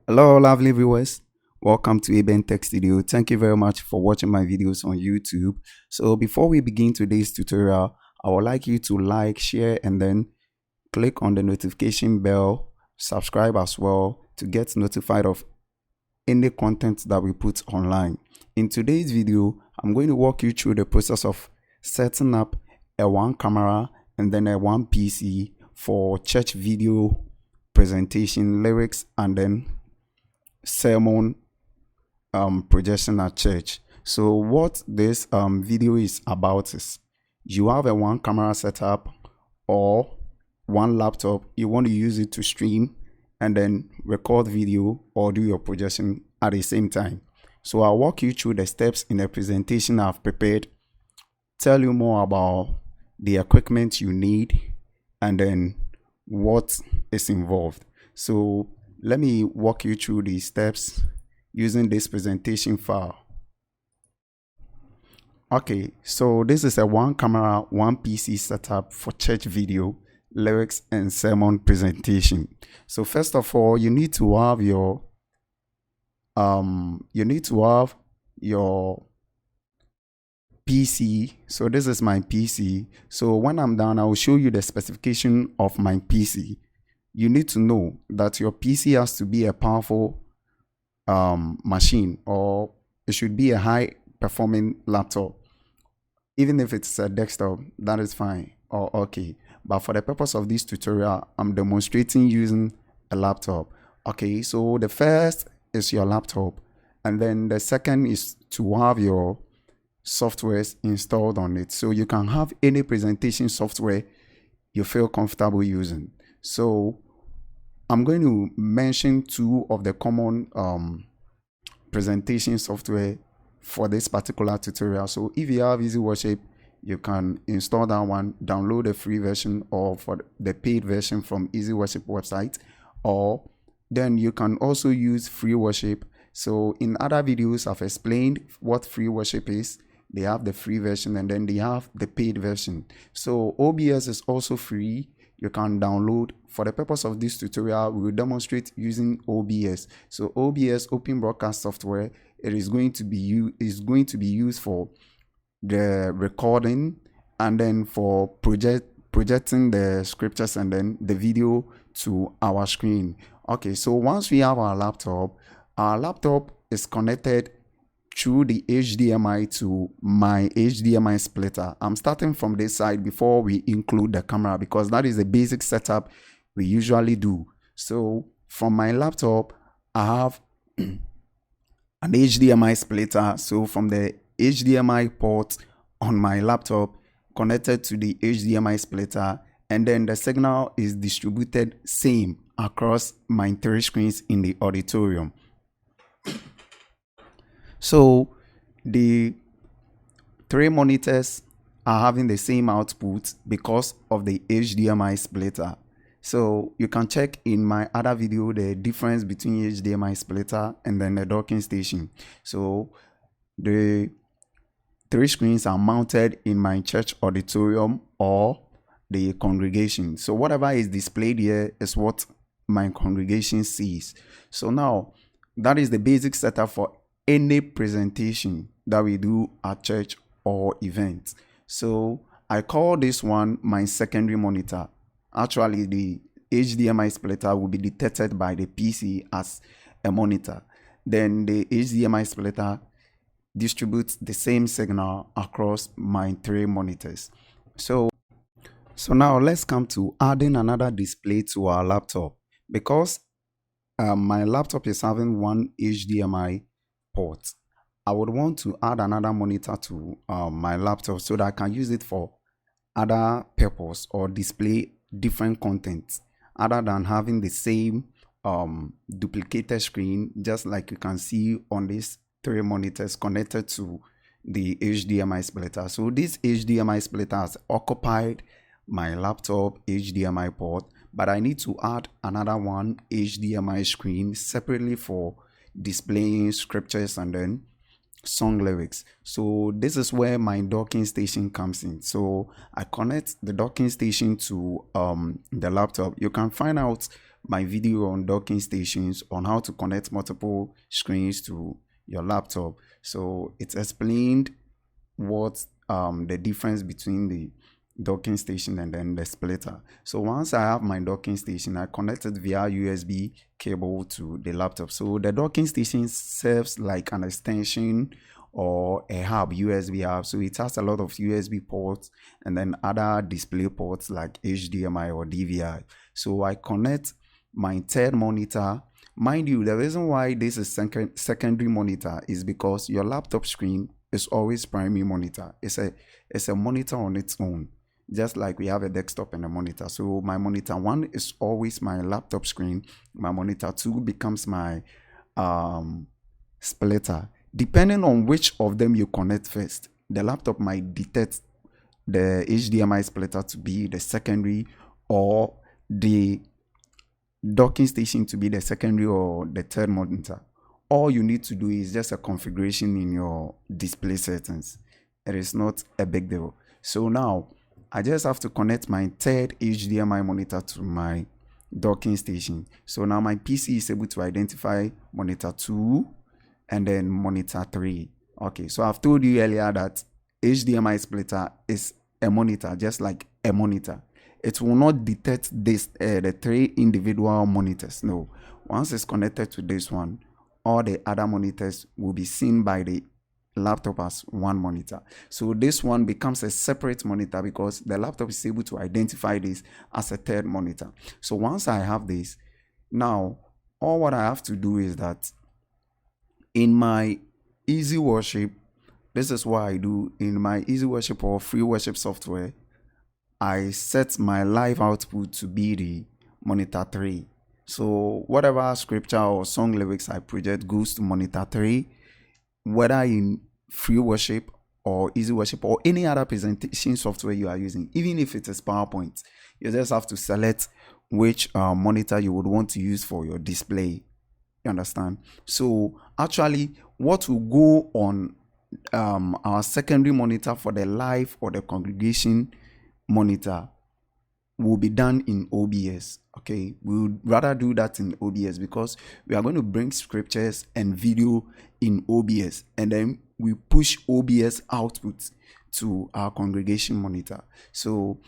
Hello, lovely viewers. Welcome to Eben Tech Studio. Thank you very much for watching my videos on YouTube. So before we begin today's tutorial, I would like you to like, share, and then click on the notification bell, subscribe as well to get notified of any content that we put online. In today's video, I'm going to walk you through the process of setting up a one camera and then a one PC for church video presentation, lyrics, and then sermon projection at church. So what this video is about is you have a one camera setup or one laptop, you want to use it to stream and then record video or do your projection at the same time. So I'll walk you through the steps in the presentation I've prepared, tell you more about the equipment you need and then what is involved. So let me walk you through these steps using this presentation file. Okay, so this is a one camera, one PC setup for church video, lyrics, and sermon presentation. So first of all, you need to have your PC. So this is my PC. So when I'm done, I will show you the specification of my PC. You need to know that your PC has to be a powerful machine, or it should be a high performing laptop. Even if it's a desktop, that is fine or okay. But for the purpose of this tutorial, I'm demonstrating using a laptop. Okay, so the first is your laptop, and then the second is to have your softwares installed on it. So you can have any presentation software you feel comfortable using. So I'm going to mention two of the common presentation software for this particular tutorial. So if you have EASYWORSHIP, you can install that one, download the free version or for the paid version from EASYWORSHIP website, or then you can also use FREEWORSHIP. So in other videos, I've explained what FREEWORSHIP is. They have the free version and then they have the paid version. So OBS is also free. You can download. For the purpose of this tutorial, we will demonstrate using OBS. So OBS, Open Broadcast Software, it is going to be used for the recording and then for projecting the scriptures and then the video to our screen. Okay, so once we have our laptop is connected through the HDMI to my HDMI splitter. I'm starting from this side before we include the camera because that is the basic setup we usually do. So from my laptop, I have an HDMI splitter. So from the HDMI port on my laptop connected to the HDMI splitter, and then the signal is distributed same across my three screens in the auditorium. So the three monitors are having the same output because of the HDMI splitter. So you can check in my other video the difference between HDMI splitter and then the docking station. So the three screens are mounted in my church auditorium or the congregation. So whatever is displayed here is what my congregation sees. So now that is the basic setup for any presentation that we do at church or event. So I call this one my secondary monitor. Actually, the HDMI splitter will be detected by the PC as a monitor. Then the HDMI splitter distributes the same signal across my three monitors. So now let's come to adding another display to our laptop. Because my laptop is having one HDMI port, I would want to add another monitor to my laptop so that I can use it for other purpose or display different content other than having the same duplicated screen, just like you can see on these three monitors connected to the HDMI splitter. So this HDMI splitter has occupied my laptop HDMI port, but I need to add another one HDMI screen separately for displaying scriptures and then song lyrics. So this is where my docking station comes in. So I connect the docking station to the laptop. You can find out my video on docking stations, on how to connect multiple screens to your laptop. So it's explained what the difference between the docking station and then the splitter. So once I have my docking station, I connect it via USB cable to the laptop. So the docking station serves like an extension or a hub, USB hub. So it has a lot of USB ports and then other display ports like HDMI or DVI. So I connect my third monitor. Mind you, the reason why this is secondary monitor is because your laptop screen is always primary monitor. It's a monitor on its own, just like we have a desktop and a monitor. So my monitor 1 is always my laptop screen. My monitor 2 becomes my splitter. Depending on which of them you connect first, the laptop might detect the HDMI splitter to be the secondary or the docking station to be the secondary or the third monitor. All you need to do is just a configuration in your display settings. It is not a big deal. So now I just have to connect my third HDMI monitor to my docking station. So now my PC is able to identify monitor 2 and then monitor 3. Okay, so I've told you earlier that HDMI splitter is a monitor, just like a monitor. It will not detect this the 3 individual monitors. No, once it's connected to this one, all the other monitors will be seen by the laptop as one monitor. So this one becomes a separate monitor because the laptop is able to identify this as a third monitor. So once I have this, now all what I have to do is that in my EASYWORSHIP, this is what I do in my EASYWORSHIP or FREEWORSHIP software. I set my live output to be the monitor 3. So whatever scripture or song lyrics I project goes to monitor 3, whether in FREEWORSHIP or EASYWORSHIP or any other presentation software you are using. Even if it is PowerPoint, you just have to select which monitor you would want to use for your display. You understand? So actually, what will go on our secondary monitor for the live or the congregation monitor will be done in OBS. Okay, we would rather do that in OBS because we are going to bring scriptures and video in OBS, and then we push OBS output to our congregation monitor. So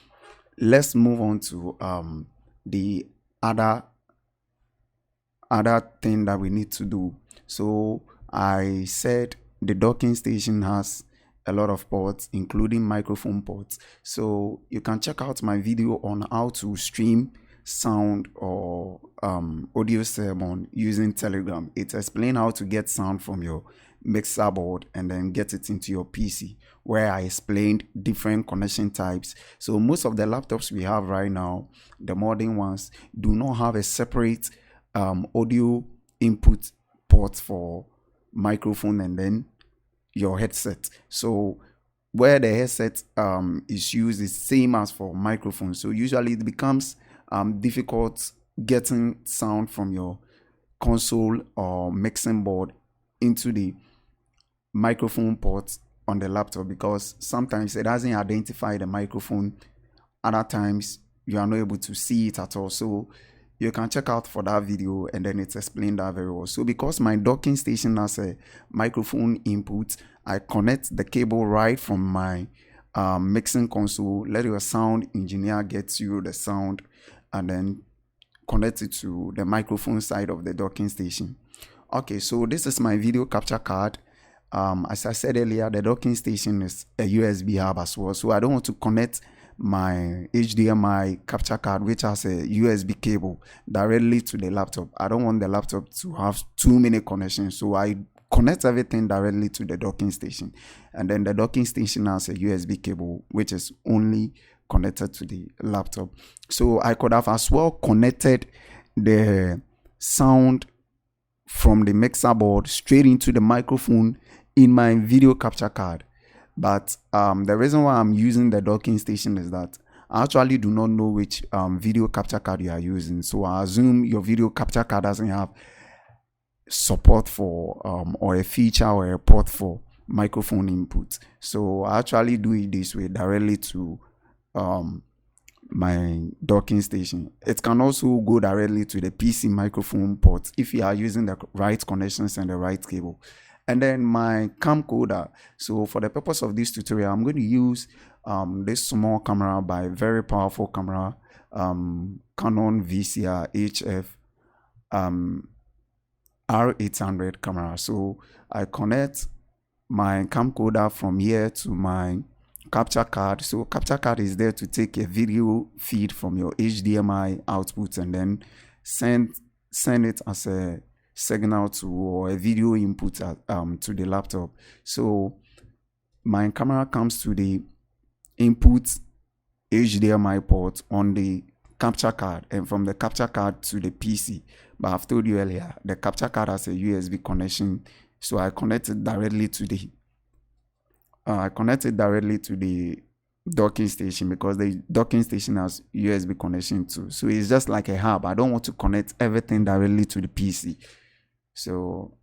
let's move on to the other thing that we need to do. So I said the docking station has a lot of ports, including microphone ports. So you can check out my video on how to stream sound or audio sermon using Telegram. It explains how to get sound from your mixer board and then get it into your PC, where I explained different connection types. So most of the laptops we have right now, the modern ones, do not have a separate audio input port for microphone and then your headset. So where the headset is used is same as for microphone. So usually it becomes difficult getting sound from your console or mixing board into the microphone port on the laptop, because sometimes it doesn't identify the microphone. Other times you are not able to see it at all. So you can check out for that video and then it's explained that very well. So because my docking station has a microphone input, I connect the cable right from my mixing console. Let your sound engineer get you the sound and then connect it to the microphone side of the docking station. Okay, so this is my video capture card. As I said earlier, the docking station is a USB hub as well. So I don't want to connect my HDMI capture card, which has a USB cable, directly to the laptop. I don't want the laptop to have too many connections, so I connect everything directly to the docking station, and then the docking station has a USB cable which is only connected to the laptop. So I could have as well connected the sound from the mixer board straight into the microphone in my video capture card. But the reason why I'm using the docking station is that I actually do not know which video capture card you are using. So I assume your video capture card doesn't have support for or a feature or a port for microphone input. So I actually do it this way, directly to my docking station. It can also go directly to the PC microphone port if you are using the right connections and the right cable. And then my camcorder. So for the purpose of this tutorial, I'm going to use this small camera by very powerful camera, Canon VCR HF R800 camera. So I connect my camcorder from here to my capture card. So capture card is there to take a video feed from your HDMI output and then send it as a signal to, or a video input to the laptop. So my camera comes to the input HDMI port on the capture card, and from the capture card to the PC. But I've told you earlier, the capture card has a USB connection, so I connected directly to the docking station, because the docking station has USB connection too. So it's just like a hub. I don't want to connect everything directly to the PC. So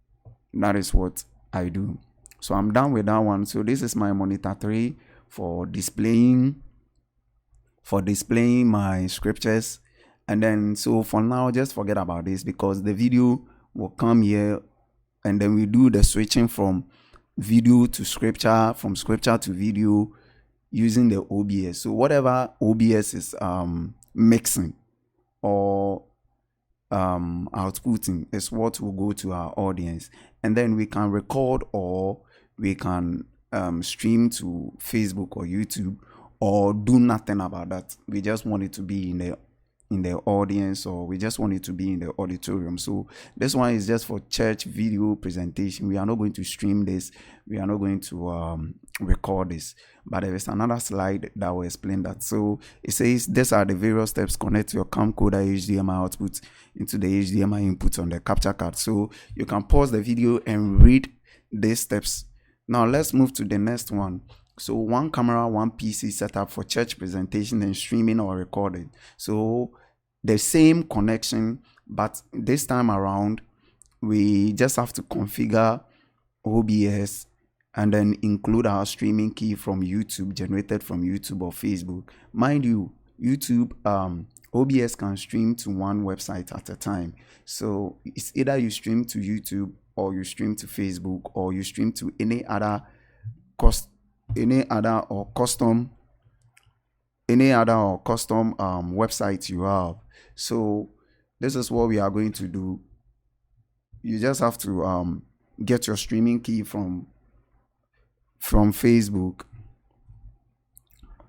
that is what I do. So I'm done with that one. So this is my monitor 3 for displaying my scriptures. And then, so for now, just forget about this, because the video will come here and then we do the switching from video to scripture, from scripture to video, using the OBS. So whatever OBS is mixing or outputting is what will go to our audience, and then we can record, or we can stream to Facebook or YouTube, or do nothing about that. We just want it to be in the audience, or we just want it to be in the auditorium. So this one is just for church video presentation. We are not going to stream this, we are not going to record this, but there is another slide that will explain that. So it says these are the various steps: connect your camcorder HDMI output into the HDMI input on the capture card. So you can pause the video and read these steps. Now let's move to the next one. So one camera, one PC setup for church presentation and streaming or recording. So the same connection, but this time around, we just have to configure OBS and then include our streaming key from YouTube, generated from YouTube or Facebook. Mind you, YouTube, OBS can stream to one website at a time. So it's either you stream to YouTube, or you stream to Facebook, or you stream to any other custom website you have. So this is what we are going to do. You just have to get your streaming key from Facebook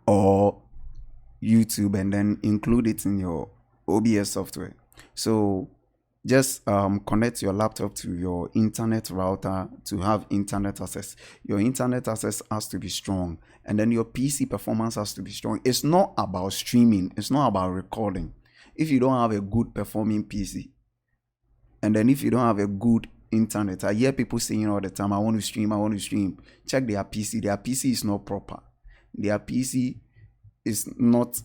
or YouTube, and then include it in your OBS software. So just connect your laptop to your internet router to have internet access. Your internet access has to be strong, and then your PC performance has to be strong. It's not about streaming, it's not about recording. If you don't have a good performing PC, and then if you don't have a good internet, I hear people saying all the time, I want to stream. Check their PC. Their PC is not proper. Their PC is not,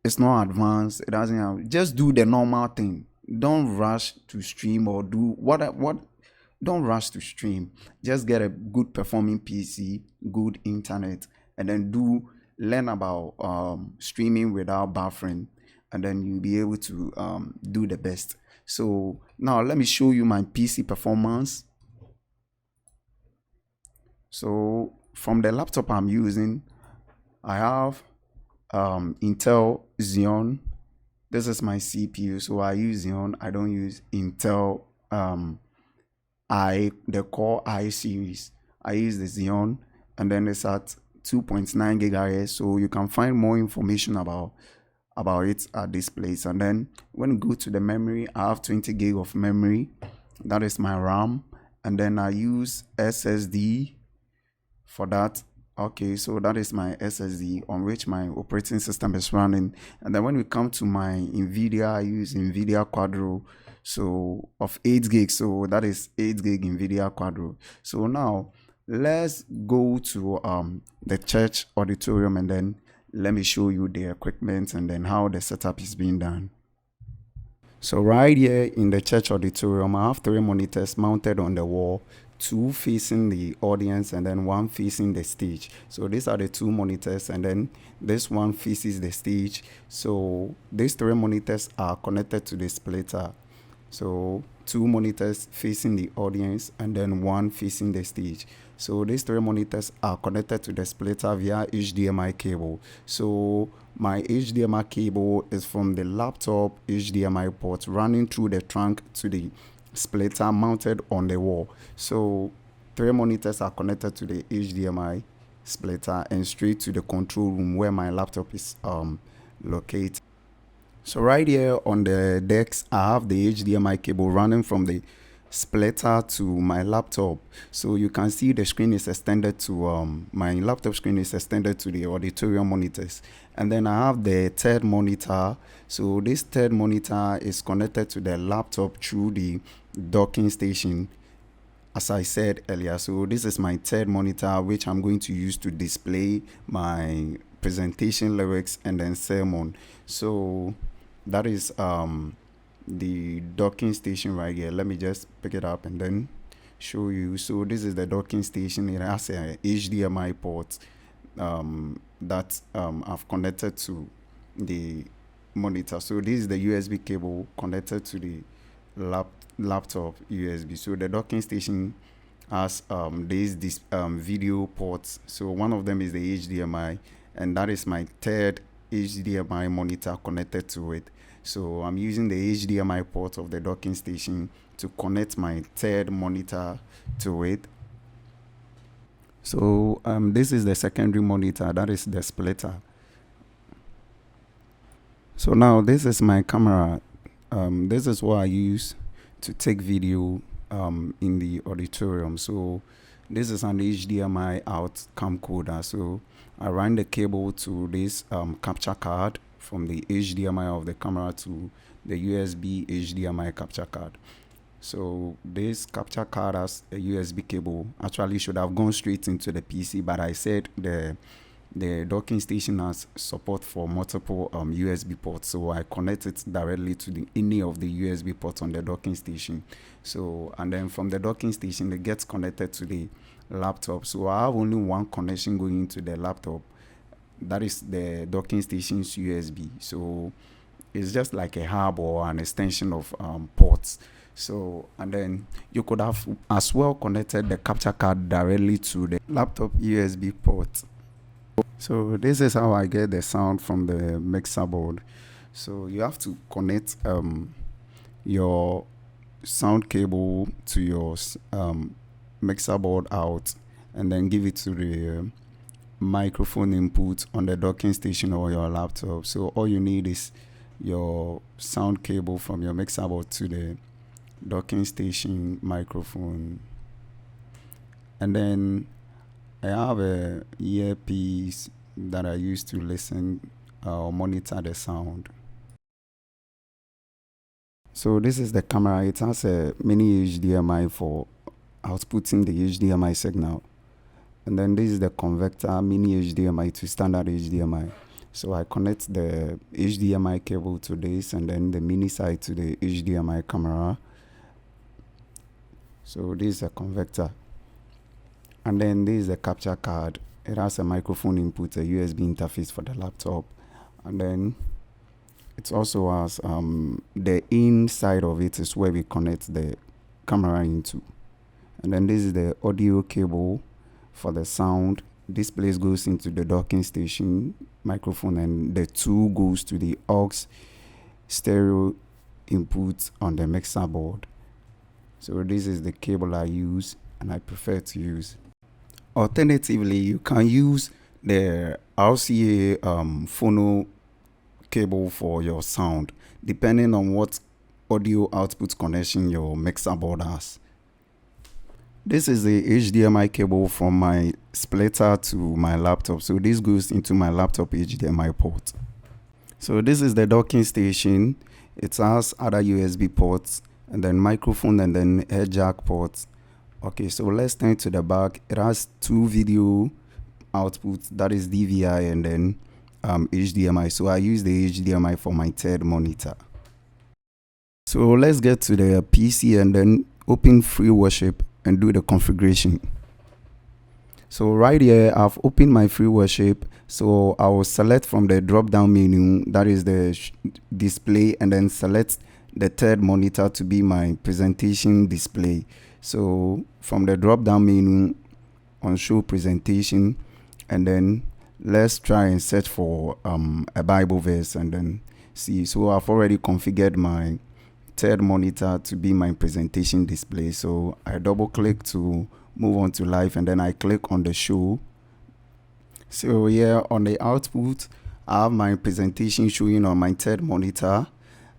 it's not advanced. It doesn't have, just do the normal thing. Don't rush to stream, or do don't rush to stream. Just get a good performing PC, good internet, and then learn about streaming without buffering, and then you'll be able to do the best. So now let me show you my PC performance. So from the laptop I'm using, I have Intel Xeon. This is my CPU, so I use Xeon. I don't use Intel the Core i series. I use the Xeon, and then it's at 2.9 gigahertz. So you can find more information about it at this place. And then when you go to the memory, I have 20 gig of memory. That is my RAM, and then I use SSD for that. Okay, so that is my SSD on which my operating system is running. And then when we come to my NVIDIA, I use NVIDIA Quadro, so of 8 gig. So that is 8 gig NVIDIA Quadro. So now let's go to the church auditorium, and then let me show you the equipment and then how the setup is being done. So right here in the church auditorium, I have 3 monitors mounted on the wall, two facing the audience and then one facing the stage. So these are the two monitors, and then this one faces the stage. So these three monitors are connected to the splitter. So two monitors facing the audience and then one facing the stage. So these three monitors are connected to the splitter via HDMI cable. So my HDMI cable is from the laptop HDMI port running through the trunk to the splitter mounted on the wall. So three monitors are connected to the HDMI splitter and straight to the control room where my laptop is located. So right here on the decks, I have the HDMI cable running from the splitter to my laptop. So you can see the screen is extended to my laptop screen is extended to the Auditorium monitors. And then I have the third monitor. So this third monitor is connected to the laptop through the docking station, as I said earlier. So this is my third monitor, which I'm going to use to display my presentation lyrics and then sermon. So that is the docking station right here. Let me just pick it up and then show you. So this is the docking station. It has a HDMI port that I've connected to the monitor. So this is the USB cable connected to the laptop USB. So the docking station has this video ports. So one of them is the HDMI, and that is my third HDMI monitor connected to it. So I'm using the HDMI port of the docking station to connect my third monitor to it. So this is the secondary monitor, that is the splitter. So now this is my camera. This is what I use to take video in the auditorium. So this is an HDMI out camcorder. So I run the cable to this capture card from the HDMI of the camera to the USB HDMI capture card. So this capture card has a USB cable. Actually should have gone straight into the PC, but I said the docking station has support for multiple USB ports, so I connect it directly to any of the USB ports on the docking station. So and then from the docking station it gets connected to the laptop. So I have only one connection going into the laptop, that is the docking station's USB. So it's just like a hub or an extension of ports. So and then you could have as well connected the capture card directly to the laptop USB port. So this is how I get the sound from the mixer board. So you have to connect your sound cable to your mixer board out, and then give it to the microphone input on the docking station or your laptop. So all you need is your sound cable from your mixer board to the docking station microphone. And then I have a earpiece that I use to listen or monitor the sound. So this is the camera. It has a mini HDMI for outputting the HDMI signal. And then this is the converter mini HDMI to standard HDMI. So I connect the HDMI cable to this, and then the mini side to the HDMI camera. So this is a converter. And then this is the capture card. It has a microphone input, a USB interface for the laptop. And then it also has the inside of it is where we connect the camera into. And then this is the audio cable for the sound. This place goes into the docking station microphone, and the two goes to the aux stereo input on the mixer board. So this is the cable I use and I prefer to use. Alternatively, you can use the RCA phono cable for your sound, depending on what audio output connection your mixer board has. This is the HDMI cable from my splitter to my laptop. So this goes into my laptop HDMI port. So this is the docking station. It has other USB ports and then microphone and then head jack ports. Okay, so let's turn to the back. It has two video outputs, that is DVI and then HDMI. So I use the HDMI for my third monitor. So let's get to the PC and then open FREEWORSHIP and do the configuration. So right here, I've opened my FREEWORSHIP. So I will select from the drop down menu, that is the display, and then select the third monitor to be my presentation display. So from the drop down menu on show presentation, and then let's try and search for a Bible verse and then see. So I've already configured my third monitor to be my presentation display. So I double click to move on to live, and then I click on the show. So here on the output, I have my presentation showing on my third monitor.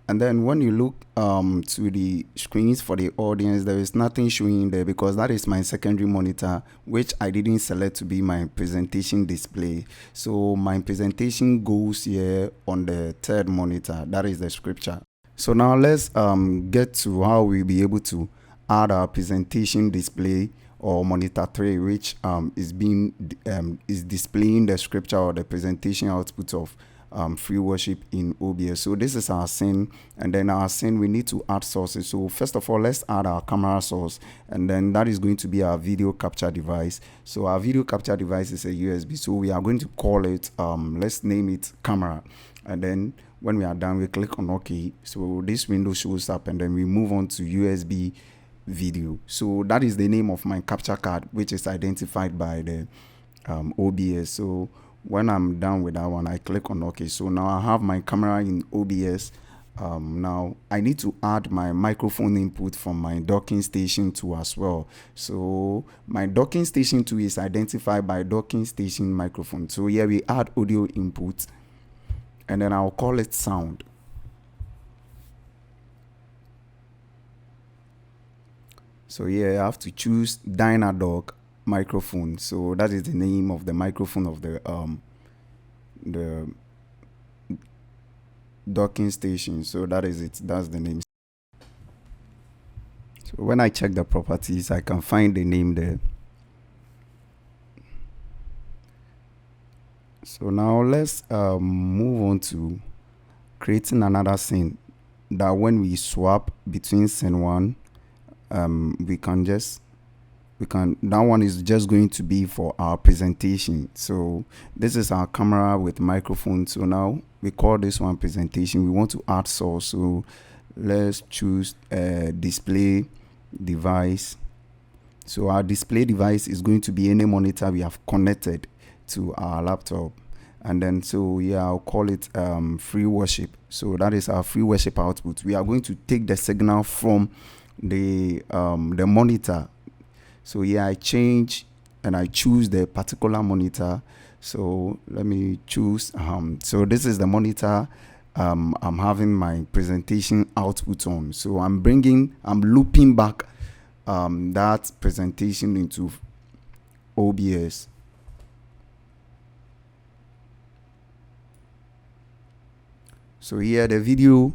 And then when you look to the screens for the audience, there is nothing showing there because that is my secondary monitor, which I didn't select to be my presentation display. So my presentation goes here on the third monitor, that is the scripture. So now let's get to how we'll be able to add our presentation display or monitor 3, which is displaying the scripture or the presentation output of FREEWORSHIP in OBS. So this is our scene, and then our scene we need to add sources. So first of all, let's add our camera source, and then that is going to be our video capture device. So our video capture device is a USB, so we are going to call it let's name it camera, and then when we are done, we click on OK. So this window shows up, and then we move on to USB video. So that is the name of my capture card, which is identified by the OBS. So when I'm done with that one, I click on OK. So now I have my camera in OBS. Now I need to add my microphone input from my docking station 2 as well. So my docking station 2 is identified by docking station microphone. So here we add audio input, and then I'll call it sound. So here I have to choose Dynadog microphone. So that is the name of the microphone of the docking station. So that is it. That's the name. So when I check the properties, I can find the name there. So now let's move on to creating another scene that when we swap between scene 1, that one is just going to be for our presentation. So this is our camera with microphone. So now we call this one presentation. We want to add source. So let's choose display device. So our display device is going to be any monitor we have connected to our laptop. And then so yeah, I'll call it FREEWORSHIP. So that is our FREEWORSHIP output. We are going to take the signal from the monitor. So yeah, I change and I choose the particular monitor. So let me choose so this is the monitor I'm having my presentation output on. So I'm looping back that presentation into OBS. So here the video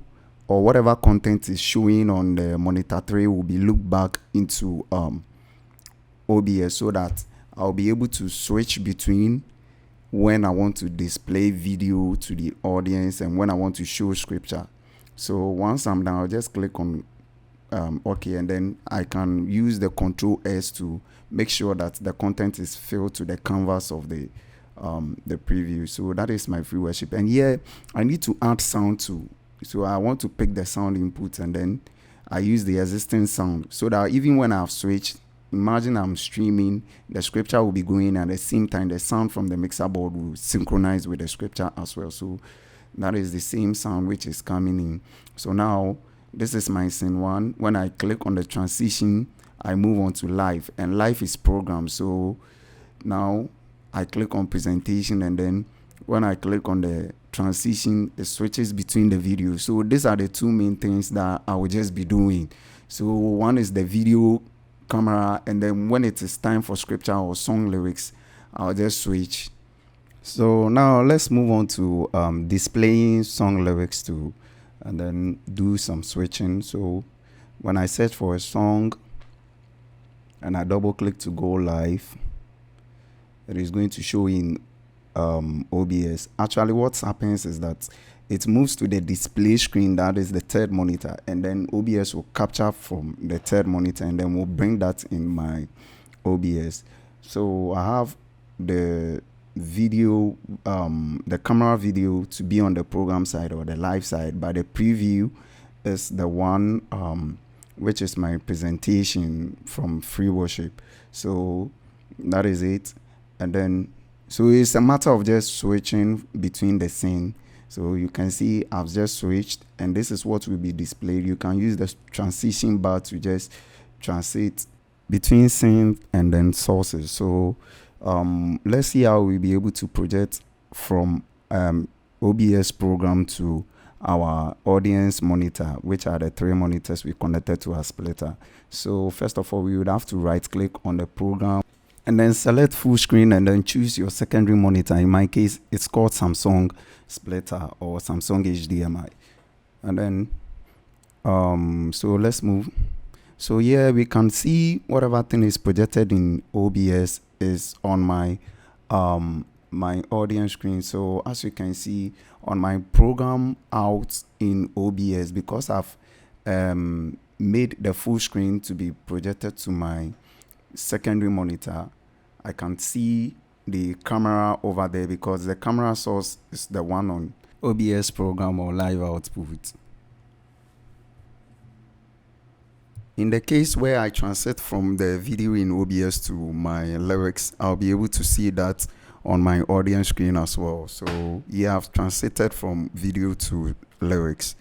or whatever content is showing on the monitor 3 will be looped back into OBS, so that I'll be able to switch between when I want to display video to the audience and when I want to show scripture. So once I'm done, I'll just click on OK, and then I can use the Control S to make sure that the content is filled to the canvas of the preview. So that is my FREEWORSHIP, and here I need to add sound too. So I want to pick the sound input, and then I use the existing sound, so that even when I've switched, imagine I'm streaming, the scripture will be going, and at the same time the sound from the mixer board will synchronize with the scripture as well. So that is the same sound which is coming in. So now this is my scene 1. When I click on the transition, I move on to live, and live is programmed. So now I click on presentation, and then when I click on the transition, it switches between the videos. So these are the two main things that I will just be doing. So one is the video camera, and then when it is time for scripture or song lyrics, I'll just switch. So now let's move on to displaying song lyrics too, and then do some switching. So when I search for a song and I double click to go live, it is going to show in OBS. Actually, what happens is that it moves to the display screen, that is the third monitor, and then OBS will capture from the third monitor, and then we'll bring that in my OBS. So I have the video, the camera video to be on the program side or the live side, but the preview is the one which is my presentation from FREEWORSHIP. So that is it. And then so it's a matter of just switching between the scene. So you can see I've just switched, and this is what will be displayed. You can use the transition bar to just transit between scene and then sources. So let's see how we'll be able to project from OBS program to our audience monitor, which are the 3 monitors we connected to our splitter. So first of all, we would have to right click on the program and then select full screen, and then choose your secondary monitor. In my case, it's called Samsung splitter or Samsung HDMI. And then so let's move. So here we can see whatever thing is projected in OBS is on my my audience screen. So as you can see on my program out in OBS, because I've made the full screen to be projected to my secondary monitor, I can see the camera over there because the camera source is the one on OBS program or live output. In the case where I transit from the video in OBS to my lyrics, I'll be able to see that on my audience screen as well. So yeah, I've transited from video to lyrics.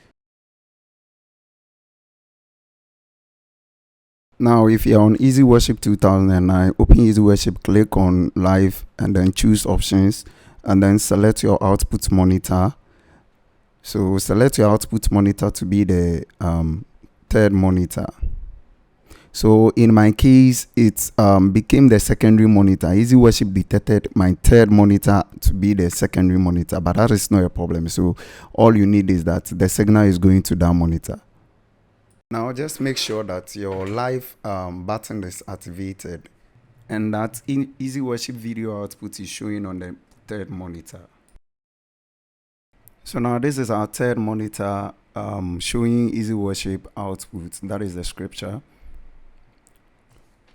Now, if you're on EASYWORSHIP 2009, open EASYWORSHIP, click on live, and then choose options, and then select your output monitor. So select your output monitor to be the third monitor. So in my case, it became the secondary monitor. EASYWORSHIP detected my third monitor to be the secondary monitor, but that is not a problem. So all you need is that the signal is going to that monitor. Now just make sure that your live button is activated and that EASYWORSHIP video output is showing on the third monitor. So now this is our third monitor showing EASYWORSHIP output. That is the scripture.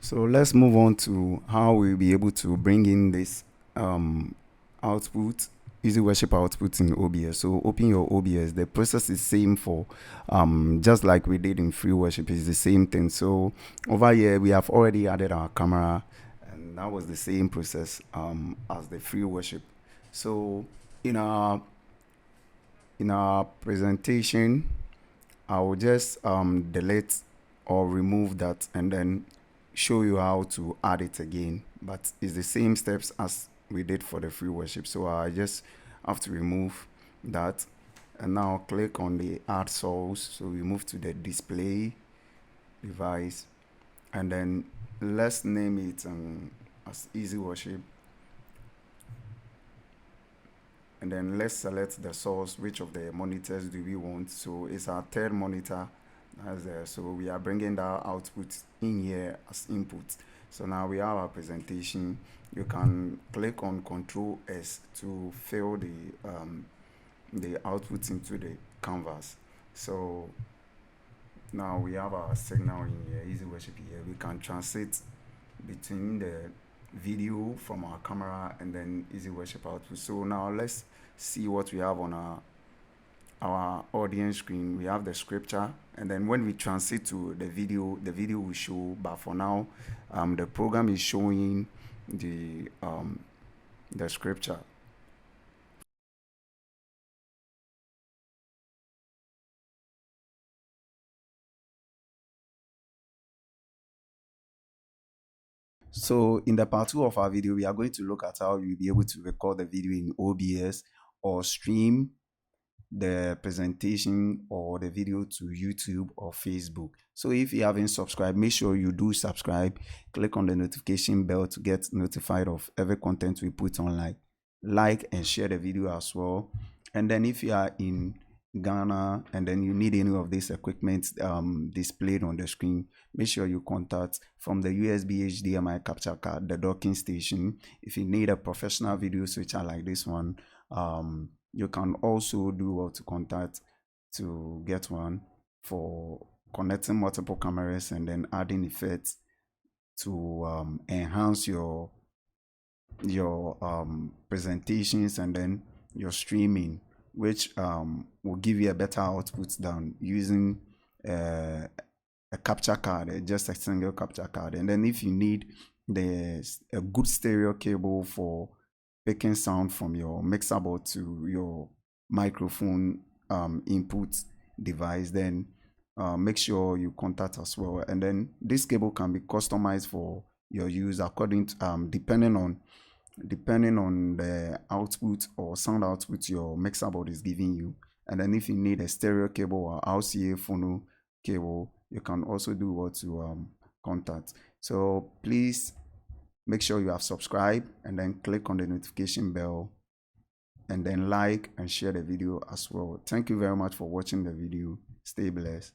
So let's move on to how we'll be able to bring in this output, EASYWORSHIP output in OBS. So open your OBS. The process is same for just like we did in FREEWORSHIP, is the same thing. So over here we have already added our camera, and that was the same process as the FREEWORSHIP. So in our presentation, I will just delete or remove that and then show you how to add it again, but it's the same steps as we did for the FREEWORSHIP. So I just have to remove that, and now click on the add source. So we move to the display device, and then let's name it as EASYWORSHIP, and then let's select the source. Which of the monitors do we want? So it's our third monitor. So we are bringing that output in here as input. So now we have our presentation. You can click on Ctrl S to fill the output into the canvas. So now we have our signal in here, EASYWORSHIP here. We can transit between the video from our camera and then EASYWORSHIP output. So now let's see what we have on our audience screen. We have the scripture, and then when we transit to the video will show, but for now the program is showing the scripture. So in the part 2 of our video, we are going to look at how you'll be able to record the video in OBS or stream the presentation or the video to YouTube or Facebook. So if you haven't subscribed, make sure you do subscribe. Click on the notification bell to get notified of every content we put online. Like and share the video as well. And then if you are in Ghana and then you need any of this equipment displayed on the screen, make sure you contact from the USB HDMI capture card, the docking station. If you need a professional video switcher like this one, You can also do what to contact to get one for connecting multiple cameras and then adding effects to enhance your presentations and then your streaming, which will give you a better output than using a capture card, just a single capture card. And then if you need a good stereo cable for picking sound from your mixer board to your microphone input device, then make sure you contact us well. And then this cable can be customized for your use according to depending on the output or sound output your mixer board is giving you. And then if you need a stereo cable or RCA phono cable, you can also do what to contact. So please make sure you have subscribed and then click on the notification bell and then like and share the video as well. Thank you very much for watching the video. Stay blessed.